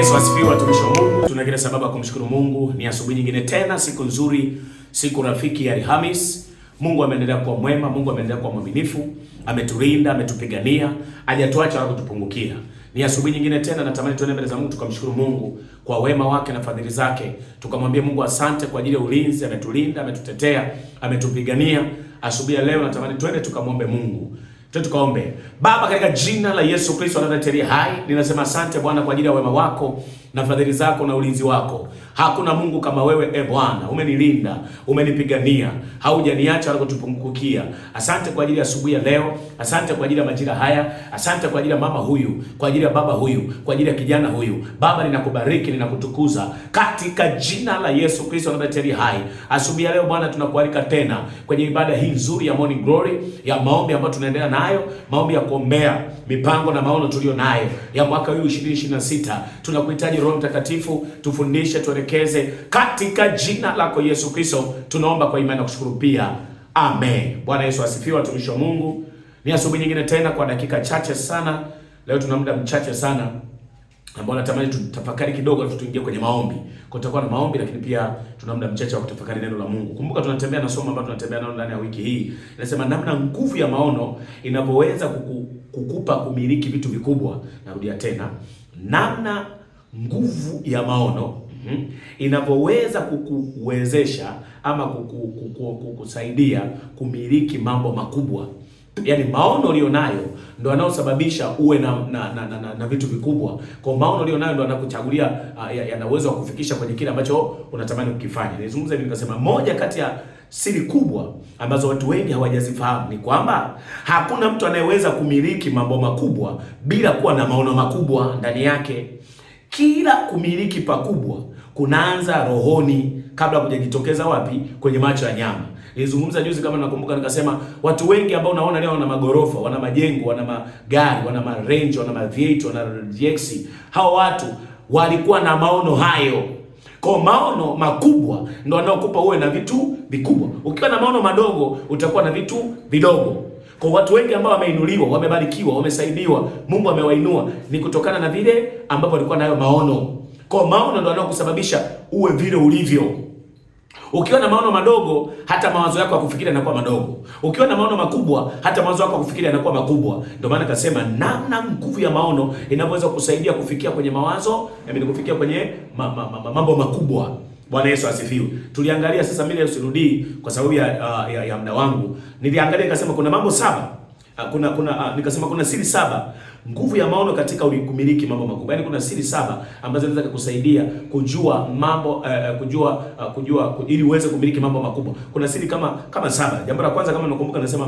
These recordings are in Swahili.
Yesu asifiwe, watumishi wa Mungu. Tuna kila sababu ya kumshukuru Mungu. Ni asubuhi nyingine tena, siku nzuri, siku rafiki ya Alhamis. Mungu ameendelea kuwa mwema, Mungu ameendelea kuwa mwaminifu, ametulinda, ametupigania, hajatuacha wala kutupungukia. Ni asubuhi nyingine tena, natamani tuende mbele za Mungu tukamshukuru Mungu kwa wema wake na fadhili zake. Tukamwambia Mungu asante kwa ajili ya ulinzi, ametulinda, ametutetea, ametupigania. Asubuhi ya leo natamani tuende tukamwombe Mungu. Tukaombe. Baba, katika jina la Yesu Kristo anayetetea hai, ninasema asante Bwana kwa ajili ya wema wako na fadhili zako na ulinzi wako. Hakuna Mungu kama wewe, Bwana. Umenilinda, umenipigania, haujaniacha wala kutupungukia. Asante kwa ajili ya asubuhi ya leo, asante kwa ajili ya majira haya, asante kwa ajili ya mama huyu, kwa ajili ya baba huyu, kwa ajili ya kijana huyu. Baba, ninakubariki, ninakutukuza katika jina la Yesu Kristo anayetetea hai. Asubuhi ya leo Bwana, tunakualika tena kwenye ibada hii nzuri ya Morning Glory, ya maombi ambayo tunaendelea nayo, maombi ya kuombea mipango na maono tulio nayo ya mwaka huu 2026. Tunakuhitaji Roho Mtakatifu, tufundishe, tuelekeze katika jina lako Yesu Kristo. Tunaomba kwa imani na kushukuru pia. Amen. Bwana Yesu asifiwe, watumishi wa Mungu. Ni asubuhi nyingine tena kwa dakika chache sana. Leo tuna muda mchache sana ambao natamani tutafakari kidogo alafu tuingie kwenye maombi. Kutakuwa na maombi lakini pia tuna muda mchache wa kutafakari neno la Mungu. Kumbuka tunatembea na somo ambalo tunatembea nalo ndani ya wiki hii. Inasema namna nguvu ya maono inavyoweza kukupa kumiliki vitu vikubwa. Narudia tena. Namna nguvu ya maono inavyoweza kukuwezesha ama kukusaidia kumiliki mambo makubwa. Yaani maono ulionayo ndio yanayosababisha uwe na vitu vikubwa. Kwa maono ulionayo ndio yanakuchagulia yana uwezo wa kufikisha kwenye kile ambacho unatamani kukifanya. Nizungumza hivi nikasema moja kati ya siri kubwa ambazo watu wengi hawajazifahamu ni kwamba hakuna mtu anayeweza kumiliki mambo makubwa bila kuwa na maono makubwa ndani yake. Kila kumiliki pakubwa kunaanza rohoni kabla kujitokeza wapi? Kwenye macho ya nyama. Nilizungumza juzi kama nakumbuka nikasema watu wengi ambao unaona leo wana magorofa, wana majengo, wana magari, wana Range, wana V8, wana GX. Hao watu walikuwa na maono hayo. Kwa maono makubwa ndio yanayokupa uwe na vitu vikubwa. Ukiwa na maono madogo utakuwa na vitu vidogo. Kwa watu wengi ambao wameinuliwa, wamebarikiwa, wamesaidiwa, Mungu amewainua ni kutokana na vile ambavyo walikuwa nayo maono. Kwa maono ndio yanayokusababisha uwe vile ulivyo. Ukiwa na maono madogo, hata mawazo yako ya kufikiria yanakuwa madogo. Ukiwa na maono makubwa, hata mawazo yako ya kufikiria yanakuwa makubwa. Ndio maana akasema namna nguvu ya maono inavyoweza kusaidia kufikia kwenye mawazo, kufikia kwenye mambo makubwa. Bwana Yesu asifiwe. Tuliangalia sasa, mimi usirudii kwa sababu ya muda wangu. Niliangalia nikasema kuna mambo saba. Nikasema kuna siri saba nguvu ya maono katika kumiliki mambo makubwa. Yaani kuna siri saba ambazo zinaweza kukusaidia kujua mambo kujua ili uweze kumiliki mambo makubwa. Kuna siri kama saba. Jambo la kwanza kama nakumbuka nasema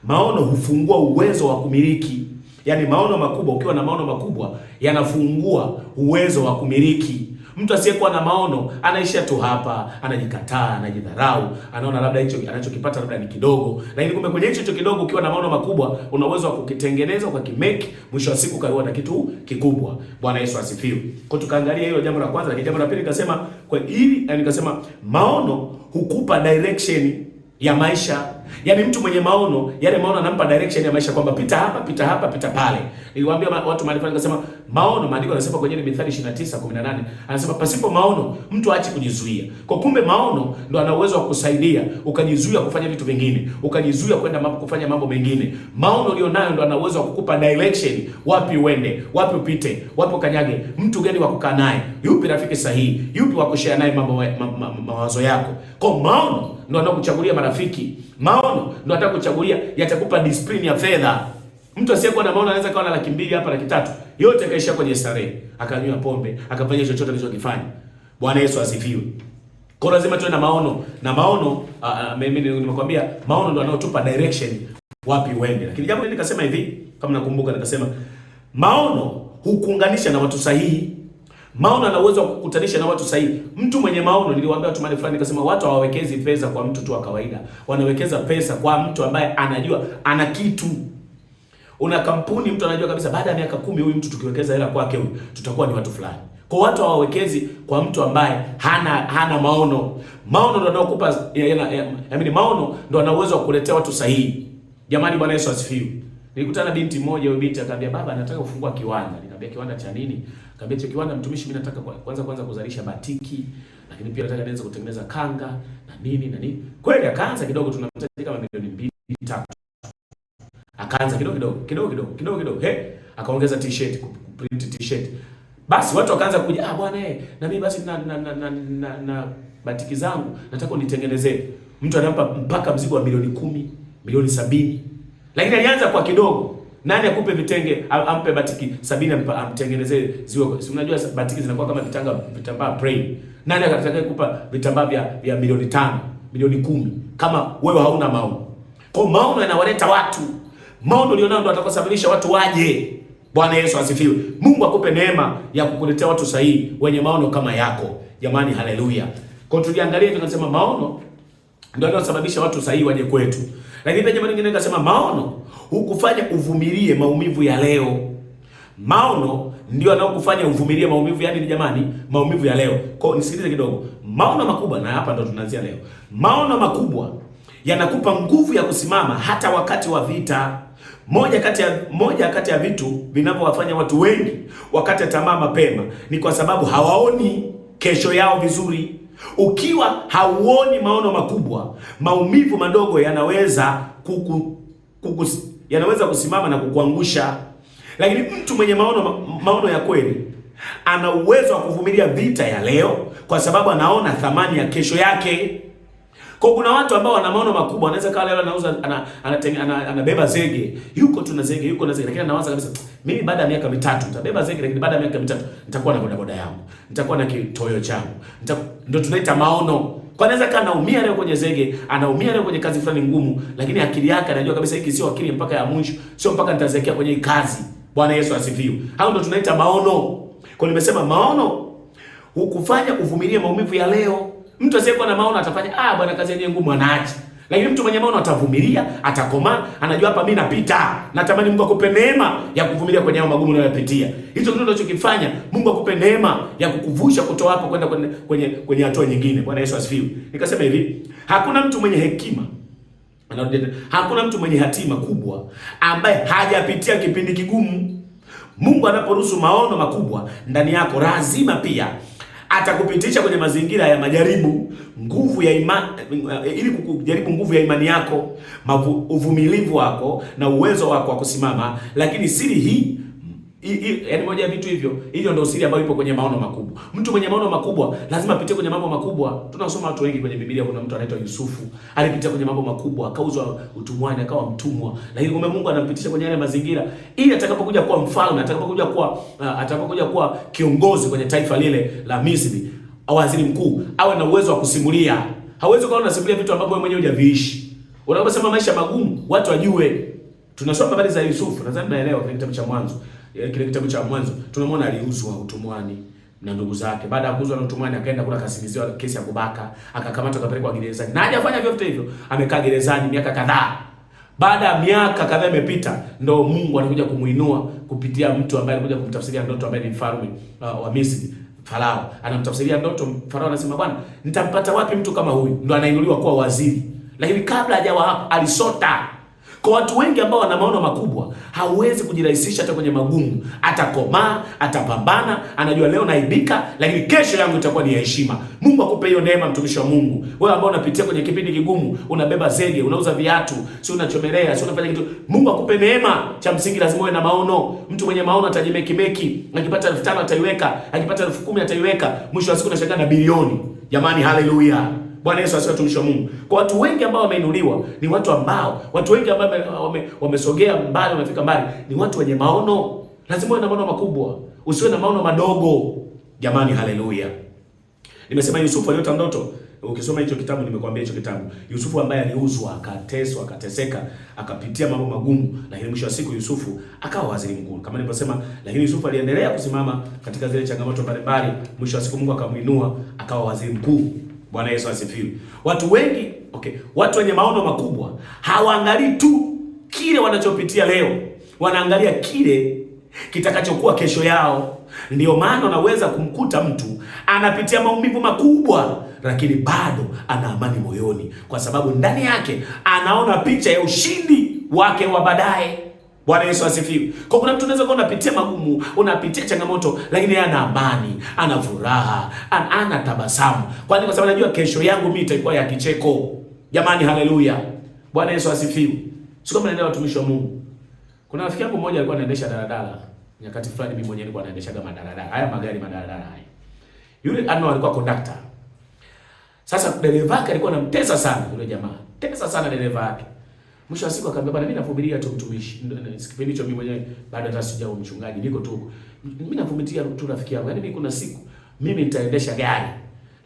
maono hufungua uwezo wa kumiliki. Yaani maono makubwa, ukiwa na maono makubwa yanafungua uwezo wa kumiliki. Mtu asiyekuwa na maono anaishia tu hapa, anajikataa, anajidharau, anaona labda hicho anachokipata labda ni kidogo. Lakini kumbe kwenye hicho kidogo ukiwa na maono makubwa una uwezo wa kukitengeneza, ukakimake, mwisho wa siku kaiwa na kitu kikubwa. Bwana Yesu asifiwe. Kwa tukaangalia hilo jambo la kwanza, lakini jambo la pili nikasema nikasema maono hukupa direction ya maisha. Yaani mtu mwenye maono, yale maono anampa direction ya maisha kwamba pita hapa, pita hapa, pita pale. Niliwaambia watu mahali fulani nikasema maono, maandiko yanasema kwenye Mithali 29:18, anasema pasipo maono mtu aache kujizuia. Kwa kumbe maono ndio ana uwezo wa kusaidia ukajizuia kufanya vitu vingine, ukajizuia kwenda kufanya mambo mengine. Maono ulionayo ndio ana uwezo wa kukupa direction, wapi uende, wapi upite, wapi ukanyage, mtu gani wa kukaa naye, yupi rafiki sahihi, yupi wa kushare naye mawazo yako. Kwa maono ndio anakuchagulia marafiki. Maono ndio atakuchagulia, yatakupa discipline ya fedha. Mtu asiyekuwa na maono anaweza kawa na 200,000 hapa, 300,000, yote kaisha kwenye starehe, akanywa pombe, akafanya chochote alichokifanya. Bwana Yesu asifiwe. Kwa lazima tuwe na maono. Na maono mimi nimekwambia maono ndio yanayotupa direction wapi uende. Lakini jambo hili nikasema hivi, kama nakumbuka nikasema maono hukuunganisha na watu sahihi. Maono ana uwezo wa kukutanisha na watu sahihi. Mtu mwenye maono, niliwaambia watu mahali fulani nikasema watu hawawekezi pesa kwa mtu tu wa kawaida. Wanawekeza pesa kwa mtu ambaye anajua ana kitu. Una kampuni, mtu anajua kabisa baada ya miaka 10 huyu mtu tukiwekeza hela kwake huyu tutakuwa ni watu fulani. Kwa watu hawawekezi kwa mtu ambaye hana maono. Maono ndio yanayokupa maono ndio ana uwezo wa kuletea watu sahihi. Jamani, Bwana Yesu asifiwe. Nilikutana binti mmoja, huyo binti akaniambia baba, nataka kufungua kiwanda. Nikamwambia kiwanda cha nini? Nikamwambia hicho kiwanda mtumishi, mimi nataka kwanza kuzalisha batiki, lakini pia nataka nianze kutengeneza kanga na nini. Kweli akaanza kidogo, tunamtaji kama milioni 2-3. Akaanza kidogo. Akaongeza t-shirt, print t-shirt. Basi watu wakaanza kuja, bwana na mimi basi na batiki zangu nataka unitengenezee. Mtu anampa mpaka mzigo wa milioni 10, milioni 70. Lakini alianza kwa kidogo. Nani akupe vitenge ampe batiki 70 amtengenezee ziwe. Si unajua batiki zinakuwa kama vitambaa plain. Nani akataka kukupa vitambaa vya milioni 5, milioni 10 kama wewe hauna maono? Kwa maono yanawaleta watu. Maono ulionao ndio atakosababisha watu waje. Bwana Yesu asifiwe. Mungu akupe neema ya kukuletea watu sahihi wenye maono kama yako. Jamani, haleluya. Kwa tuliangalia tunasema maono ndio yanasababisha watu sahihi waje kwetu. Lakini pia jamani nyingine nikasema maono hukufanya uvumilie maumivu ya leo. Maono ndio yanayokufanya uvumilie maumivu yani jamani, maumivu ya leo. Kwa nisikilize kidogo. Maono makubwa, na hapa ndo tunaanzia leo. Maono makubwa yanakupa nguvu ya kusimama hata wakati wa vita. Moja kati ya vitu vinavyowafanya watu wengi wakati tamaa mapema ni kwa sababu hawaoni kesho yao vizuri. Ukiwa hauoni maono makubwa, maumivu madogo yanaweza kusimama na kukuangusha. Lakini mtu mwenye maono ya kweli ana uwezo wa kuvumilia vita ya leo kwa sababu anaona thamani ya kesho yake. Kwa kuna watu ambao wana maono makubwa, anaweza kama leo anauza anabeba zege. Yuko tu na zege, lakini anawaza kabisa mimi baada ya miaka 3 nitabeba zege, lakini baada ya miaka 3 nitakuwa na bodaboda yangu. Nitakuwa na kitoyo changu. Ndio tunaita maono. Kwa anaweza kana anaumia leo kwenye zege, anaumia leo kwenye kazi fulani ngumu, lakini akili yake anajua kabisa hiki sio akili mpaka ya mwisho, sio mpaka nitazekea kwenye hii kazi. Bwana Yesu asifiwe. Hao ndio tunaita maono. Kwa nimesema maono hukufanya uvumilie maumivu ya leo. Mtu asiyekuwa na maono atafanya bwana kazi yenyewe ngumu anaacha. Lakini mtu mwenye maono atavumilia, atakomaa, anajua hapa mimi napita. Natamani Mungu akupe neema ya kuvumilia kwenye hayo magumu unayopitia. Hicho kitu ndio kifanya Mungu akupe neema ya kukuvusha kutoa hapo kwenda kwenye hatua nyingine. Bwana Yesu asifiwe. Nikasema hivi, hakuna mtu mwenye hekima, hakuna mtu mwenye hatima kubwa ambaye hajapitia kipindi kigumu. Mungu anaporuhusu maono makubwa ndani yako, lazima pia atakupitisha kwenye mazingira ya majaribu, nguvu ya imani, ili kujaribu nguvu ya imani yako, uvumilivu wako na uwezo wako wa kusimama. Lakini siri hii yaani moja ya vitu hivyo ndio siri ambayo ipo kwenye maono makubwa. Mtu mwenye maono makubwa lazima apitie kwenye mambo makubwa. Tunasoma watu wengi kwenye Biblia. Kuna mtu anaitwa Yusufu, alipitia kwenye mambo makubwa, akauzwa utumwani, akawa mtumwa, lakini kumbe Mungu anampitisha kwenye yale mazingira ili atakapokuja kuwa mfalme, atakapokuja kuwa kiongozi kwenye taifa lile la Misri, au waziri mkuu, awe na uwezo wa kusimulia. Hawezi kuwa unasimulia vitu ambavyo wewe mwenyewe hujaviishi. Unaposema maisha magumu, watu wajue. Tunasoma habari za Yusufu, nadhani naelewa kwenye kitabu cha Mwanzo. Kile kitabu cha Mwanzo tunamwona aliuzwa utumwani na ndugu zake. Baada ya kuuzwa na utumwani, akaenda kula kasingiziwa kesi ya kubaka, akakamatwa, akapelekwa gerezani. Na hajafanya vyote hivyo, amekaa gerezani miaka kadhaa. Baada ya miaka kadhaa imepita, ndo Mungu anakuja kumuinua kupitia mtu ambaye alikuja kumtafsiria ndoto, ambaye ni mfalme wa Misri, Farao. Anamtafsiria ndoto, Farao anasema, Bwana, nitampata wapi mtu kama huyu? Ndo anainuliwa kuwa waziri. Lakini kabla hajawa hapo, alisota. Kwa watu wengi ambao wana maono makubwa, hawezi kujirahisisha hata kwenye magumu. Atakomaa, atapambana, anajua leo naibika, lakini kesho yangu itakuwa ni ya heshima. Mungu akupe hiyo neema, mtumishi wa Mungu. Wewe ambao unapitia kwenye kipindi kigumu, unabeba zege, unauza viatu, si unachomelea, si unafanya kitu. Mungu akupe neema. Cha msingi lazima uwe na maono. Mtu mwenye maono atajimeki. Akipata 5,000 ataiweka, akipata 10,000 ataiweka. Mwisho wa siku unashangaa na bilioni. Jamani, haleluya. Bwana Yesu asifiwe, mtumishi wa Mungu. Kwa watu wengi ambao wameinuliwa ni watu wengi ambao wamesogea mbali, wamefika mbali, ni watu wenye maono. Lazima uwe na maono makubwa, usiwe na maono madogo. Jamani, haleluya. Nimesema Yusufu aliota ndoto. Ukisoma hicho kitabu, nimekuambia hicho kitabu, Yusufu ambaye aliuzwa, akateswa, akateseka, akapitia mambo magumu, lakini mwisho wa siku Yusufu akawa waziri mkuu. Kama nilivyosema, lakini Yusufu aliendelea kusimama katika zile changamoto mbalimbali. Mwisho wa siku Mungu akamuinua, akawa waziri mkuu. Bwana Yesu asifiwe. Watu wengi, watu wenye maono makubwa hawaangalii tu kile wanachopitia leo, wanaangalia kile kitakachokuwa kesho yao. Ndio maana unaweza kumkuta mtu anapitia maumivu makubwa, lakini bado ana amani moyoni, kwa sababu ndani yake anaona picha ya ushindi wake wa baadaye. Bwana Yesu asifiwe. Kwa kuna mtu unaweza kuwa unapitia magumu, unapitia changamoto, lakini yeye ana amani, ana furaha, ana tabasamu. Kwa sababu anajua kesho yangu mimi itakuwa ya kicheko. Jamani, haleluya. Bwana Yesu asifiwe. Sio kama naenda watumishi wa Mungu. Kuna rafiki yangu mmoja alikuwa anaendesha daladala. Nyakati fulani mimi mwenyewe nilikuwa naendesha kama daladala. Haya magari madaladala haya. Yule alikuwa conductor. Sasa dereva wake alikuwa anamtesa sana yule jamaa. Tesa sana dereva wake. Mwisho wa siku akamwambia, bwana mimi navumilia tu mtumishi. Kipindi hicho mimi mwenyewe bado hata sijawa mchungaji, niko tu. Mimi navumilia tu rafiki yangu. Yaani mimi kuna siku mimi nitaendesha gari,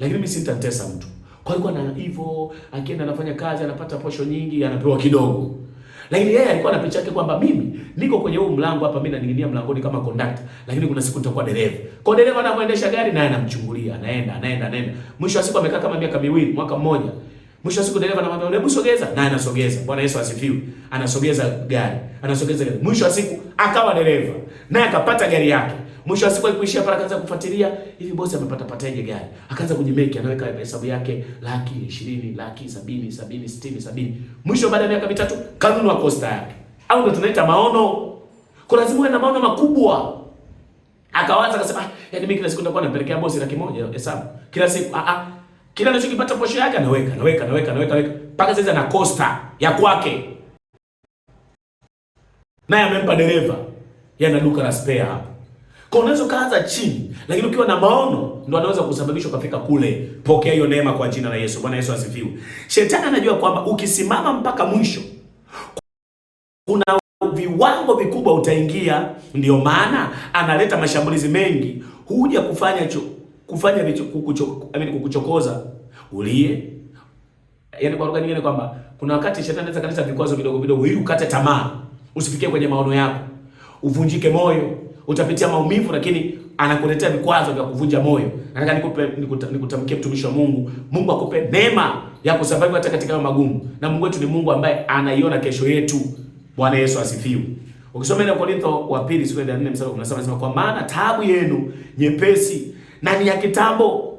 lakini mimi sitamtesa mtu. Kwa hiyo na hivyo akienda anafanya kazi anapata posho nyingi, anapewa kidogo. Lakini yeye alikuwa na picha yake kwamba mimi niko kwenye huu mlango hapa, mimi naningilia mlangoni kama conductor, lakini kuna siku nitakuwa dereva. Kwa dereva anapoendesha gari naye anamchungulia, anaenda. Mwisho wa siku amekaa kama miaka miwili, mwaka mmoja. Mwisho wa siku dereva anamwambia, "Hebu sogeza." Naye anasogeza. Bwana Yesu asifiwe. Anasogeza gari. Mwisho wa siku akawa dereva. Naye akapata gari yake. Mwisho wa siku alikuishia pale, akaanza kufuatilia hivi bosi amepata pataje gari. Akaanza kujimeki, anaweka hesabu yake 120,000, 170,000, 70,000, 60,000. Mwisho baada ya miaka mitatu kanunua Costa yake. Au ndio tunaita maono. Kwa lazima uwe na maono makubwa. Akaanza akasema, yaani mimi kila siku nitakuwa napelekea bosi 100,000 hesabu. Kila siku kila anachokipata posho yake anaweka mpaka sasa na Costa ya kwake. Naye amempa dereva. Yana duka la spare hapo. Kwa unaweza kaanza chini, lakini ukiwa na maono ndio anaweza kusababisha ukafika kule. Pokea hiyo neema kwa jina la Yesu. Bwana Yesu asifiwe. Shetani anajua kwamba ukisimama mpaka mwisho kuna viwango vikubwa utaingia, ndio maana analeta mashambulizi mengi, huja kukuchokoza ulie. Yaani kwa lugha nyingine kwamba kuna wakati shetani anaweza kuleta vikwazo vidogo vidogo ili ukate tamaa, usifikie kwenye maono yako, uvunjike moyo. Utapitia maumivu, lakini anakuletea vikwazo vya kuvunja moyo. Nataka nikutamkie mtumishi wa Mungu, Mungu akupe neema ya kusurvive hata katika magumu. Na Mungu wetu ni Mungu ambaye anaiona kesho yetu. Bwana Yesu asifiwe. Ukisoma ile Korintho wa pili sura ya 4 mstari unasema kwa maana taabu yenu nyepesi na ni ya kitambo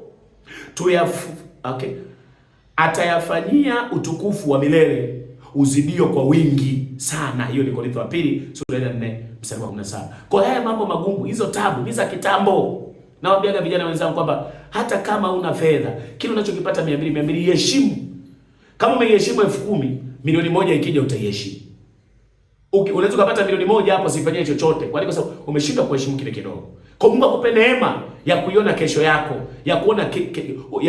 atayafanyia utukufu wa milele uzidio kwa wingi sana. Hiyo ni Korintho wa pili sura ya 4 mstari wa 17. Kwa haya mambo magumu, hizo tabu ni za kitambo. Nawaambia vijana wenzangu kwamba hata kama una fedha, kile unachokipata 200 heshimu. Kama umeheshimu 10,000, milioni moja ikija utaiheshimu. Unaweza kupata milioni moja hapo usifanyie chochote. Kwa sababu umeshindwa kuheshimu kile kidogo. Kwa Mungu akupe neema ya kuiona kesho yako, ya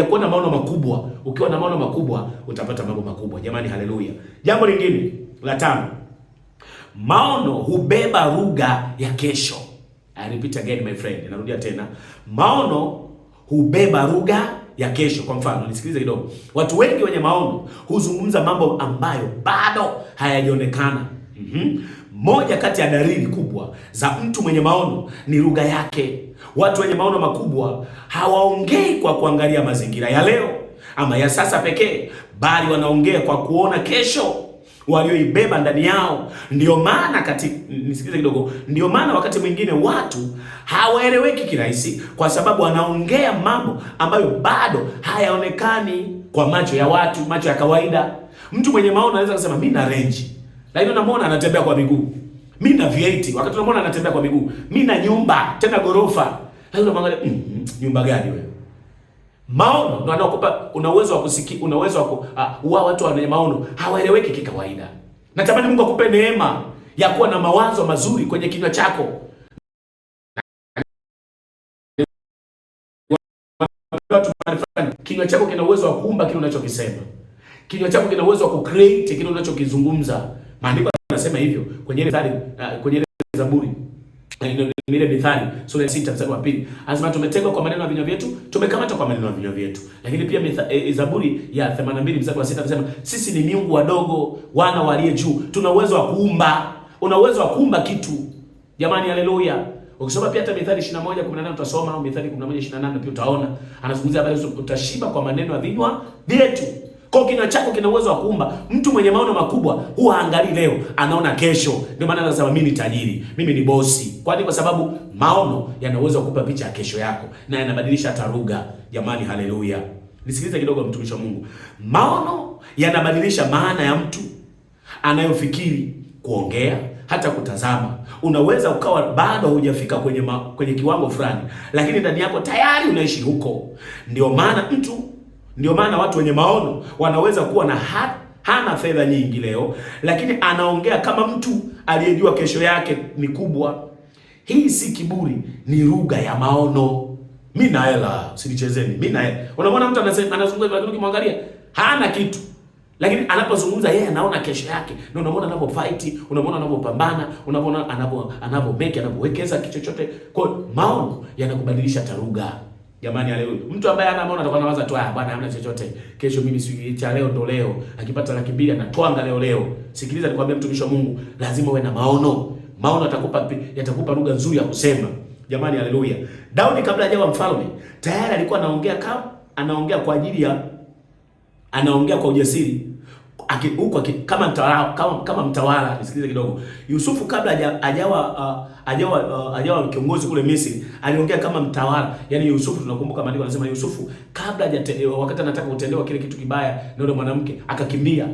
kuona maono makubwa. Ukiwa na maono makubwa utapata mambo makubwa. Jamani, haleluya. Jambo lingine la 5. Maono hubeba lugha ya kesho. I repeat again my friend. Narudia tena. Maono hubeba lugha ya kesho. Kwa mfano, nisikilize kidogo. Watu wengi wenye maono huzungumza mambo ambayo bado hayajaonekana. Moja kati ya dalili kubwa za mtu mwenye maono ni lugha yake. Watu wenye maono makubwa hawaongei kwa kuangalia mazingira ya leo ama ya sasa pekee, bali wanaongea kwa kuona kesho walioibeba ndani yao. Ndio maana nisikilize kidogo. Ndio maana wakati mwingine watu hawaeleweki kirahisi kwa sababu wanaongea mambo ambayo bado hayaonekani kwa macho ya watu, macho ya kawaida. Mtu mwenye maono anaweza kusema mimi na range, lakini unamwona anatembea kwa miguu. Mimi na V8, wakati unamwona anatembea kwa miguu. Mimi na nyumba, tena gorofa. Lakini unamwangalia, nyumba gani wewe? Maono ndio anakupa una uwezo wa kusikia, una uwezo wa watu wenye maono hawaeleweki kikawaida. Natamani Mungu akupe neema ya kuwa na mawazo mazuri kwenye kinywa chako. Kinywa chako kina uwezo wa kuumba kile unachokisema. Kinywa chako kina uwezo wa kucreate kile unachokizungumza. Maandiko yanasema hivyo kwenye ile Zaburi. Ile Mithali sura ya 6 mstari wa 2. Anasema tumetegwa kwa maneno ya vinywa vyetu, tumekamatwa kwa maneno ya vinywa vyetu. Lakini pia Zaburi ya 82 mstari wa 6 anasema sisi ni miungu wadogo, wana waliye juu. Tuna uwezo wa kuumba. Una uwezo wa kuumba kitu. Jamani, haleluya. Ukisoma pia hata Mithali 21:18 utasoma, au Mithali 11:28 pia utaona. Anazungumzia habari utashiba kwa maneno ya vinywa vyetu. Kwa kinywa chako kina uwezo wa kuumba. Mtu mwenye maono makubwa huwa haangalii leo, anaona kesho. Ndio maana anasema mimi ni tajiri, mimi ni bosi. Kwani kwa sababu maono yana uwezo wa kukupa picha ya kesho yako na yanabadilisha hata lugha. Jamani, haleluya. Nisikilize kidogo mtumishi wa Mungu. Maono yanabadilisha maana ya mtu anayofikiri kuongea hata kutazama. Unaweza ukawa bado hujafika kwenye kiwango fulani, lakini ndani yako tayari unaishi huko. Ndio maana watu wenye maono wanaweza kuwa na hana fedha nyingi leo, lakini anaongea kama mtu aliyejua kesho yake ni kubwa. Hii si kiburi, ni lugha ya maono. Mimi na hela, usinichezeni. Mimi na hela. Unamwona mtu anazungumza, lakini ukimwangalia hana kitu, lakini anapozungumza yeye anaona kesho yake. Na unamwona anapofight, unamwona anapopambana, unamwona anapomake, anapowekeza kitu chochote. Kwa maono yanakubadilisha taruga. Jamani, haleluya. Mtu ambaye ana maono atakuwa anawaza tu, bwana hamna chochote. Kesho mimi si cha leo ndo leo. Akipata 200,000 anatwanga leo. Sikiliza nikwambie, mtumishi wa Mungu, lazima uwe na maono. Maono yatakupa lugha nzuri ya kusema. Jamani, haleluya. Daudi kabla hajawa mfalme, tayari alikuwa anaongea kwa ajili ya anaongea kwa ujasiri. Kama mtawala. Nisikilize kidogo. Yusufu kabla hajawa kiongozi kule Misri, aliongea kama mtawala. Yaani Yusufu, tunakumbuka maandiko yanasema Yusufu kabla wakati anataka kutendewa kile kitu kibaya na yule mwanamke, akakimbia.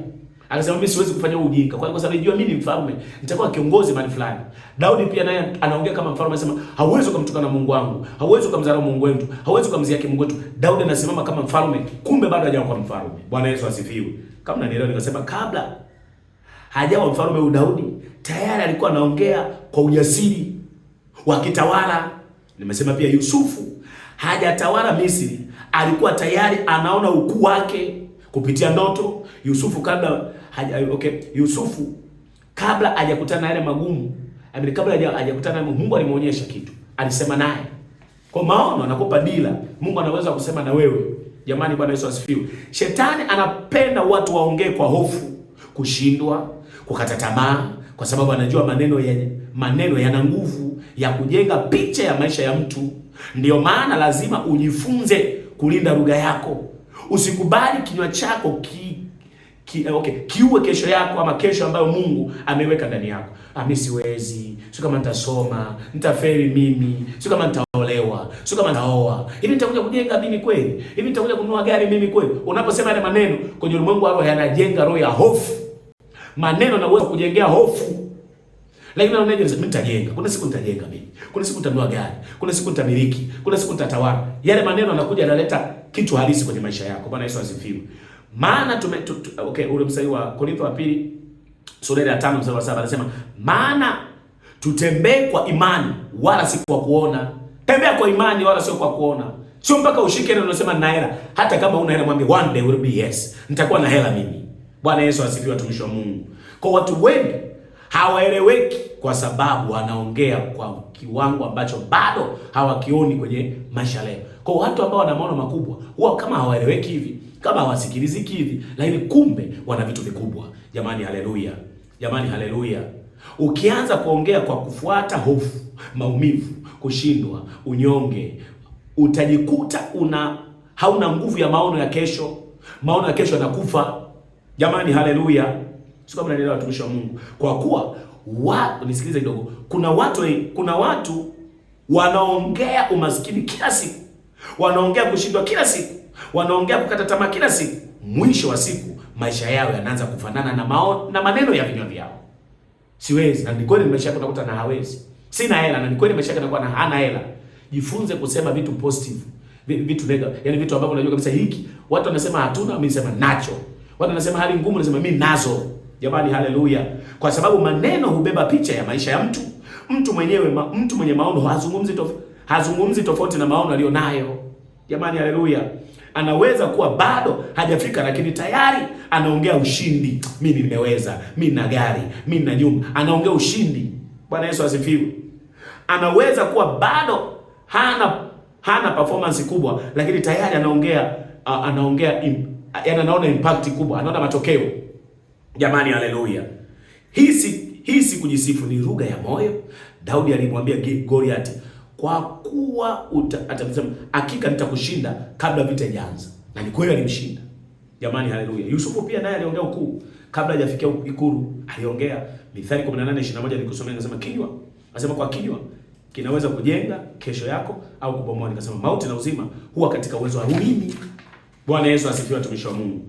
Akasema mimi siwezi kufanya ujinga, kwa sababu najua mimi ni mfalme, nitakuwa kiongozi mahali fulani. Daudi pia naye anaongea kama mfalme, anasema hauwezi kumtukana Mungu wangu, hauwezi kumdharau Mungu wetu, hauwezi kumziaki Mungu wetu. Daudi anasimama kama mfalme, kumbe bado hajawa kwa mfalme. Bwana Yesu asifiwe. Kama unanielewa, nikasema kabla hajawa mfalme huyu Daudi tayari alikuwa anaongea kwa ujasiri wa kitawala. Nimesema pia Yusufu hajatawala Misri, alikuwa tayari anaona ukuu wake kupitia ndoto. Yusufu kabla hajakutana na yale magumu, kabla hajakutana na Mungu, alimuonyesha kitu, alisema naye. Kwa maono anakupa dila, Mungu anaweza kusema na wewe. Jamani, Bwana Yesu asifiwe. Shetani anapenda watu waongee kwa hofu, kushindwa, kukata tamaa, kwa sababu anajua maneno yana nguvu ya kujenga picha ya maisha ya mtu. Ndio maana lazima ujifunze kulinda lugha yako. Usikubali kinywa chako kiue kesho yako, ama kesho ambayo Mungu ameweka ndani yako. Mimi siwezi, sio kama nitasoma, nitafeli mimi, sio kama nitaolewa, sio kama nitaoa. Hivi nitakuja kujenga mimi kweli? Hivi nitakuja kununua gari mimi kweli? Unaposema yale maneno kwenye ulimwengu wao, yanajenga roho ya hofu. Maneno yanaweza kujengea hofu. Lakini unaona mimi nitajenga. Kuna siku nitajenga mimi. Kuna siku nitanunua gari. Kuna siku nitamiliki. Kuna siku nitatawala. Yale maneno yanakuja yanaleta kitu halisi kwenye maisha yako. Bwana Yesu asifiwe. Maana ule mstari wa Korintho wa pili sura ya 5 mstari wa 7 anasema, maana tutembee kwa imani wala si kwa kuona. Tembea kwa imani wala sio kwa kuona. Sio mpaka ushike neno unasema na hela. Hata kama una hela, mwambie one day will be yes. Nitakuwa na hela mimi. Bwana Yesu asifiwe, watumishi wa Mungu. Kwa watu wengi hawaeleweki kwa sababu wanaongea kwa kiwango ambacho bado hawakioni kwenye maisha leo. Kwa watu ambao wana maono makubwa, huwa kama hawaeleweki hivi, kama hawasikiliziki hivi, lakini kumbe wana vitu vikubwa. Jamani, haleluya. Jamani, haleluya. Ukianza kuongea kwa kufuata hofu, maumivu, kushindwa, unyonge, utajikuta hauna nguvu ya maono ya kesho. Maono ya kesho yanakufa. Jamani, haleluya. Sio kama naelewa, watumishi wa Mungu. Kwa kuwa nisikilize kidogo. Kuna watu wanaongea umaskini kila siku. Wanaongea kushindwa kila siku. Wanaongea kukata tamaa kila siku. Mwisho wa siku maisha yao yanaanza kufanana na maneno ya vinywa vyao. Siwezi, na ni kweli maisha yako utakuta na hawezi. Sina hela, na ni kweli maisha yako yanakuwa na hana hela. Jifunze kusema vitu positive. Vitu negative. Yaani vitu ambavyo unajua kabisa hiki. Watu wanasema hatuna, mimi nasema nacho. Watu wanasema hali ngumu, nasema mimi nazo. Jamani, haleluya. Kwa sababu maneno hubeba picha ya maisha ya mtu. Mtu mwenye maono hazungumzi tofauti na maono aliyonayo. Jamani, haleluya. Anaweza kuwa bado hajafika, lakini tayari anaongea ushindi. Mimi nimeweza, mimi na gari, mimi na nyumba. Anaongea ushindi. Bwana Yesu asifiwe. Anaweza kuwa bado hana performance kubwa, lakini tayari anaongea anaona impact kubwa, anaona matokeo. Jamani, haleluya. Hii si kujisifu, ni lugha ya moyo. Daudi alimwambia Goliath, kwa kuwa atamsema hakika nitakushinda kabla vita ijaanza. Na ni kweli alimshinda. Jamani, haleluya. Yusufu pia naye aliongea ukuu kabla hajafikia ikulu. Aliongea. Mithali 18:21 nikusomea, nasema kwa kinywa kinaweza kujenga kesho yako au kubomoa. Nikasema mauti na uzima huwa katika uwezo wa ulimi. Bwana Yesu asifiwe, watumishi wa Mungu.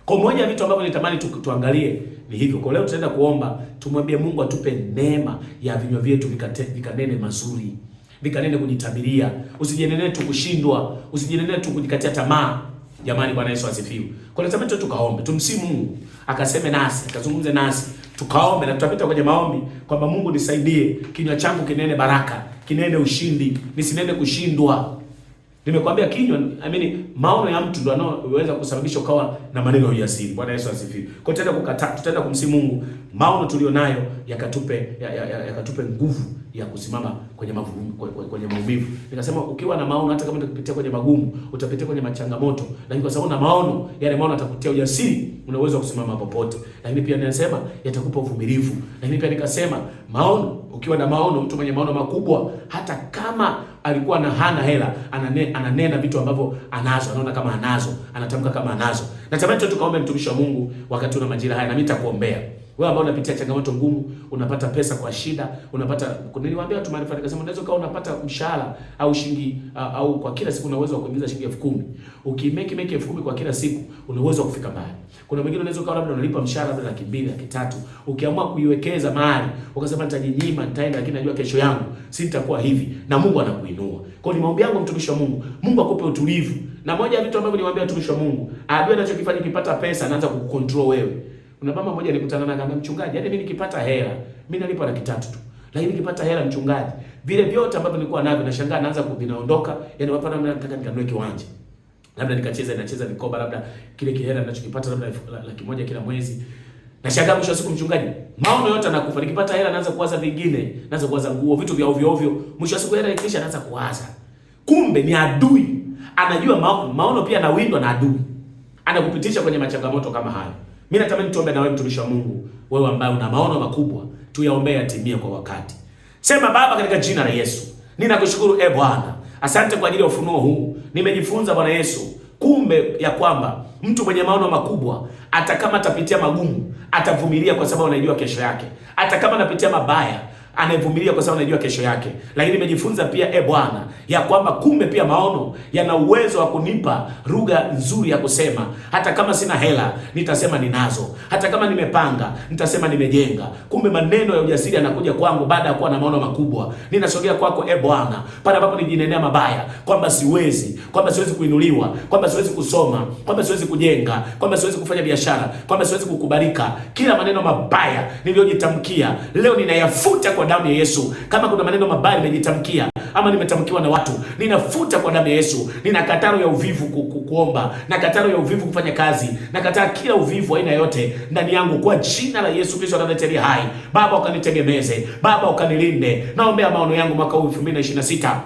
Kwa moja ya vitu ambavyo nitamani tuangalie ni hivyo. Kwa leo tutaenda kuomba, tumwambie Mungu atupe neema ya vinywa vyetu vikanene mazuri, vikanene kujitabiria. Usijinenee tu kushindwa, usijinenee tu kujikatia tamaa. Jamani, Bwana Yesu asifiwe. Kwa hiyo tamani tukaombe, tumsihi Mungu akaseme nasi, akazungumze nasi. Tukaombe na tutapita kwenye maombi kwamba Mungu nisaidie, kinywa changu kinene baraka, kinene ushindi, nisinene kushindwa. Nimekwambia kinywa, maono ya mtu ndio anaweza kusababisha ukawa na maneno ya ujasiri. Bwana Yesu asifiwe. Kwa hiyo tutaenda kumsihi Mungu, maono tulionayo yakatupe nguvu ya kusimama kwenye maumivu. Nikasema ukiwa na maono, hata kama utapitia kwenye magumu, utapitia kwenye machangamoto, lakini kwa sababu na maono, yale maono atakutia ujasiri, una uwezo wa kusimama popote. Lakini pia ninasema yatakupa uvumilivu. Lakini pia nikasema maono, ukiwa na maono, mtu mwenye maono makubwa, hata kama alikuwa hana hela, ananena vitu ambavyo anazo, anaona kama anazo, anatamka kama anazo. Natamani tukaombe, mtumishi wa Mungu, wakati una majira haya, na mimi nitakuombea. Wewe ambao unapitia changamoto ngumu, unapata pesa kwa shida, niliwaambia watu maarifa, nikasema unaweza kama unapata mshahara au shilingi au kwa kila siku una uwezo wa kuingiza shilingi 10,000. Ukimeki 10,000 kwa kila siku, una uwezo wa kufika mbali. Kuna mwingine unaweza kama labda unalipa mshahara labda 200,000, 300,000. Ukiamua kuiwekeza mahali, ukasema nitajinyima, nitaenda, lakini najua kesho yangu si nitakuwa hivi, na Mungu anakuinua. Kwa hiyo ni maombi yangu, mtumishi wa Mungu, Mungu akupe utulivu. Na moja ya vitu ambavyo niwaambia watumishi wa Mungu, adui anachokifanya ukipata pesa, anaanza kukucontrol wewe. Kuna mama mmoja nilikutana naye, akamwambia mchungaji, yaani mimi nikipata hela, mimi nalipa 300,000 tu. Lakini nikipata hela mchungaji, vile vyote ambavyo nilikuwa navyo nashangaa naanza vinaondoka. Yaani wapana, mimi nataka nikanunue kiwanja. Labda nacheza vikoba, labda kile kihela ninachokipata labda 100,000 kila mwezi. Nashangaa mwisho wa siku mchungaji, maono yote anakufa. Nikipata hela naanza kuwaza vingine, naanza kuwaza nguo, vitu vya ovyo ovyo. Mwisho wa siku hela ikisha naanza kuwaza. Kumbe ni adui. Anajua maono pia anawindwa na adui. Anakupitisha kwenye machangamoto kama hayo. Mimi natamani tuombe na wewe, mtumishi wa Mungu, wewe ambaye una maono makubwa, tuyaombee yatimie kwa wakati. Sema: Baba, katika jina la Yesu, ninakushukuru Bwana. Asante kwa ajili ya ufunuo huu. Nimejifunza Bwana Yesu, kumbe ya kwamba mtu mwenye maono makubwa, hata kama atapitia magumu, atavumilia kwa sababu anajua kesho yake. Hata kama anapitia mabaya, anavumilia kwa sababu anajua kesho yake. Lakini nimejifunza pia Bwana ya kwamba kumbe pia maono yana uwezo wa kunipa lugha nzuri ya kusema. Hata kama sina hela, nitasema ninazo. Hata kama nimepanga, nitasema nimejenga. Kumbe maneno ya ujasiri yanakuja kwangu baada ya kuwa na maono makubwa. Ninasogea kwako Bwana, pale ambapo nijinenea mabaya, kwamba siwezi kuinuliwa, kwamba siwezi kusoma, kwamba siwezi kujenga, kwamba siwezi kufanya biashara, kwamba siwezi kukubalika. Kila maneno mabaya niliyojitamkia leo ninayafuta kwa damu ya Yesu. Kama kuna maneno mabaya nimejitamkia ama nimetamkiwa na watu, ninafuta kwa damu ya Yesu. Ninakataa roho ya uvivu kuomba, nakataa roho ya uvivu kufanya kazi, nakataa kila uvivu aina yote ndani yangu kwa jina la Yesu Kristo anayetetea hai. Baba, ukanitegemeze, Baba ukanilinde. Naombea maono yangu mwaka huu 2026.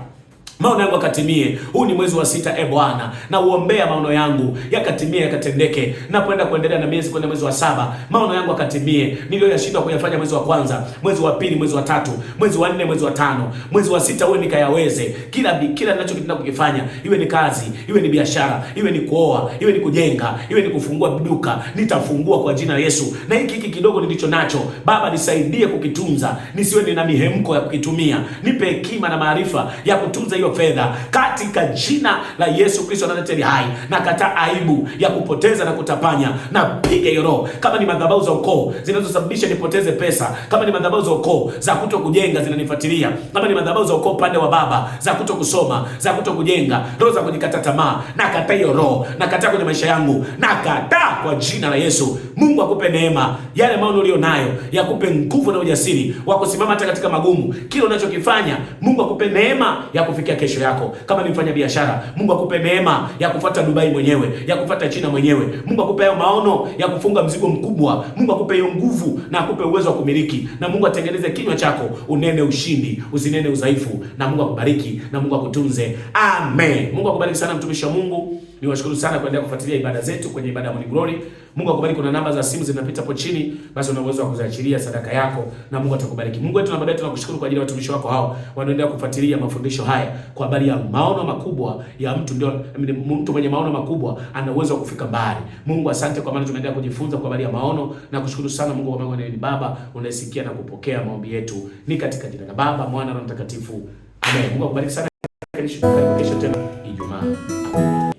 Maono yangu yakatimie. Huu ni mwezi wa 6 Bwana, na uombea maono yangu yakatimie, yakatendeke. Napoenda kuendelea na miezi kwenda mwezi wa 7, maono yangu yakatimie. Niliyoyashindwa kuyafanya mwezi wa kwanza, mwezi wa pili, mwezi wa 3, mwezi wa 4, mwezi wa 5, mwezi wa 6 wewe nikayaweze. Kila ninachokitaka kukifanya, iwe ni kazi, iwe ni biashara, iwe ni kuoa, iwe ni kujenga, iwe ni kufungua duka, nitafungua kwa jina la Yesu. Na hiki kidogo nilicho nacho, Baba nisaidie kukitunza, nisiwe nina mihemko ya kukitumia. Nipe hekima na maarifa ya kutunza hiyo fedha katika jina la Yesu Kristo anayetetea hai. Na kataa aibu ya kupoteza na kutapanya, na piga hiyo roho. Kama ni madhabahu za ukoo zinazosababisha nipoteze pesa, kama ni madhabahu za ukoo za kutokujenga zinanifuatilia, kama ni madhabahu za ukoo pande wa baba za kutokusoma, za kutokujenga, roho za kujikata tamaa, na kataa hiyo roho, na kataa kwenye maisha yangu, na kataa kwa jina la Yesu. Mungu akupe neema, yale maono ulio nayo yakupe nguvu na ujasiri wa kusimama hata katika magumu. Kile unachokifanya, Mungu akupe neema ya kufikia kesho yako. Kama ni mfanya biashara, Mungu akupe neema ya kufuata Dubai mwenyewe, ya kufuata China mwenyewe. Mungu akupe hayo maono ya kufunga mzigo mkubwa. Mungu akupe hiyo nguvu na akupe uwezo wa kumiliki. Na Mungu atengeneze kinywa chako unene ushindi, usinene udhaifu. Na Mungu akubariki, na Mungu akutunze. Amen. Mungu akubariki sana mtumishi wa Mungu. Niwashukuru sana kuendelea kufuatilia ibada zetu kwenye ibada ya Morning Glory. Mungu akubariki. Kuna namba za simu zinapita hapo chini, basi una uwezo wa kuziachilia sadaka yako na Mungu atakubariki. Mungu wetu na Baba yetu, tunakushukuru kwa ajili ya watumishi wako hao wanaoendelea kufuatilia mafundisho haya kwa habari ya maono makubwa ya mtu. Ndio mtu mwenye maono makubwa ana uwezo wa kufika mbali. Mungu asante kwa maana tumeendelea kujifunza kwa habari ya maono, na kushukuru sana Mungu kwa maana ni Baba unayesikia na kupokea maombi yetu. Ni katika jina la Baba, Mwana na Mtakatifu. Amen. Mungu akubariki sana. Kesho tena Ijumaa. Amen.